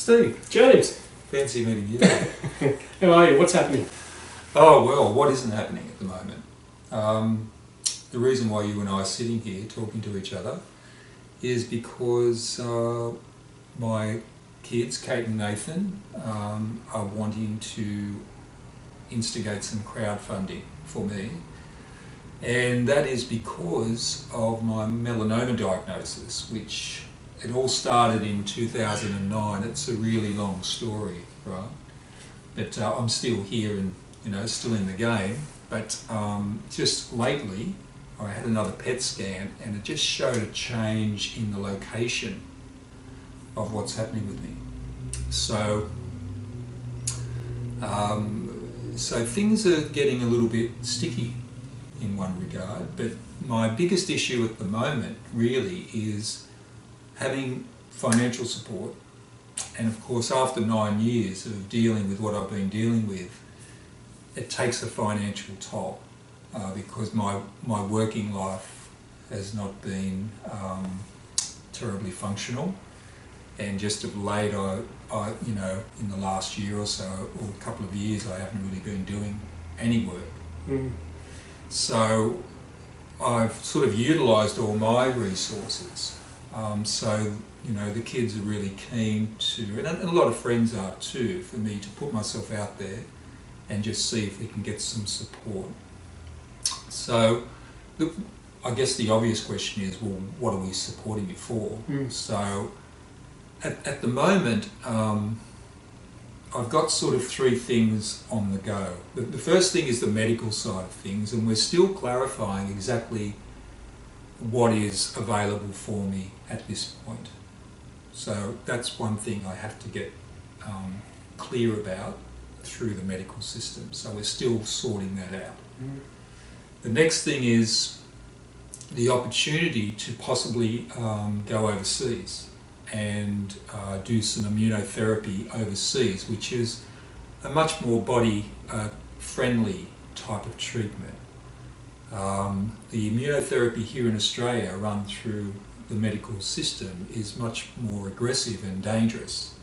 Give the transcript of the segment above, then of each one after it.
Steve, James. Fancy meeting you. How are you? What's happening? Oh well, what isn't happening at the moment? The reason why you and I are sitting here talking to each other is because my kids, Kate and Nathan, are wanting to instigate some crowdfunding for me, and that is because of my melanoma diagnosis, which it all started in 2009. It's a really long story, right? But I'm still here and still in the game. But just lately, I had another PET scan, and it just showed a change in the location of what's happening with me. So, so things are getting a little bit sticky in one regard. But my biggest issue at the moment really is having financial support, and of course after 9 years of dealing with what I've been dealing with, it takes a financial toll because my working life has not been terribly functional, and just of late I in the last year or so, or a couple of years, I haven't really been doing any work. So I've sort of utilised all my resources. So the kids are really keen to, and a lot of friends are too, for me to put myself out there and just see if we can get some support. So I guess the obvious question is, well, what are we supporting you for? So at the moment, I've got sort of three things on the go. The first thing is the medical side of things, and we're still clarifying exactly what is available for me at this point. So that's one thing I have to get clear about through the medical system. So we're still sorting that out. The next thing is the opportunity to possibly go overseas and do some immunotherapy overseas, which is a much more body-friendly type of treatment. The immunotherapy here in Australia, run through the medical system, is much more aggressive and dangerous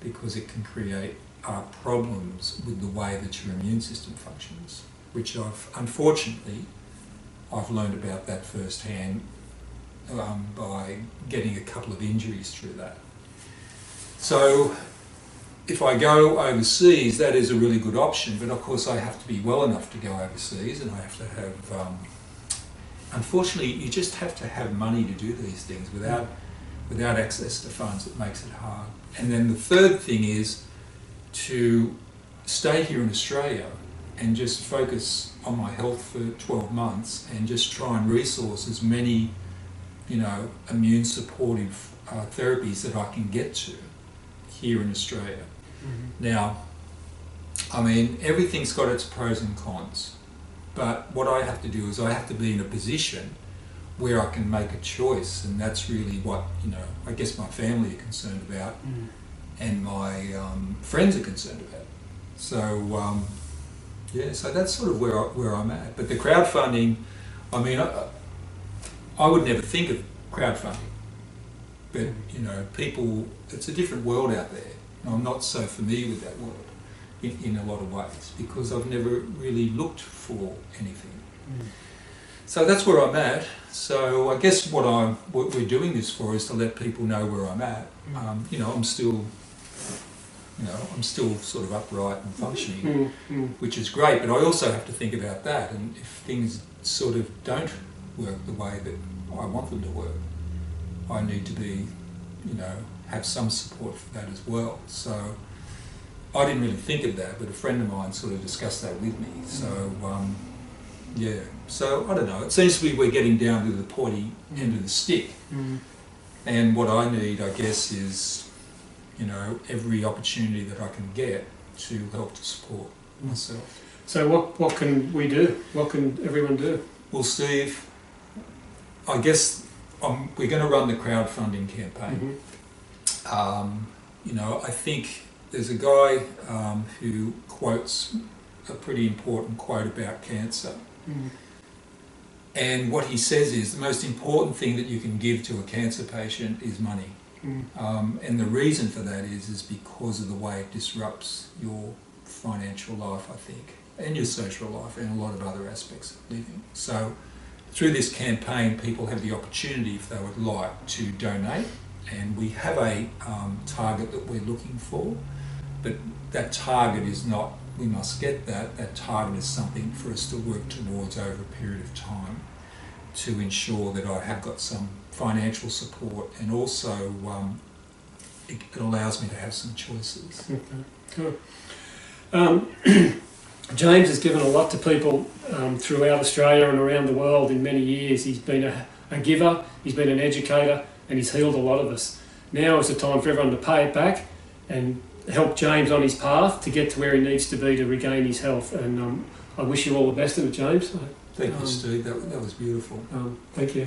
because it can create problems with the way that your immune system functions, which unfortunately I've learned about that firsthand by getting a couple of injuries through that. So if I go overseas, that is a really good option, but of course I have to be well enough to go overseas, and I have to have, unfortunately you just have to have money to do these things. Without access to funds, it makes it hard. And then the third thing is to stay here in Australia and just focus on my health for 12 months and just try and resource as many immune supportive therapies that I can get to here in Australia. Now, I mean, everything's got its pros and cons, but what I have to do is I have to be in a position where I can make a choice, and that's really what I guess my family are concerned about, and my friends are concerned about. So so that's sort of where I'm at. But the crowdfunding, I mean, I would never think of crowdfunding, but people, it's a different world out there. I'm not so familiar with that world in a lot of ways because I've never really looked for anything. So that's where I'm at. So I guess what we're doing this for is to let people know where I'm at. I'm still sort of upright and functioning, which is great. But I also have to think about that, and if things sort of don't work the way that I want them to work, I need to be, have some support for that as well. So I didn't really think of that, but a friend of mine sort of discussed that with me. So so I don't know. It seems to be we're getting down to the pointy end of the stick, and what I need, I guess, is every opportunity that I can get to help to support myself. So what can we do? What can everyone do? Well, Steve, I guess we're going to run the crowdfunding campaign. I think there's a guy who quotes a pretty important quote about cancer. And what he says is the most important thing that you can give to a cancer patient is money. And the reason for that is because of the way it disrupts your financial life, I think, and your social life and a lot of other aspects of living. So through this campaign, people have the opportunity, if they would like, to donate, and we have a target that we're looking for, but that target is not, we must get that. That target is something for us to work towards over a period of time to ensure that I have got some financial support, and also it allows me to have some choices. Okay, cool. James has given a lot to people throughout Australia and around the world in many years. He's been a giver, he's been an educator, and he's healed a lot of us. Now is the time for everyone to pay it back and help James on his path to get to where he needs to be to regain his health. And I wish you all the best of it, James. Thank you, Steve. That was beautiful. Thank you.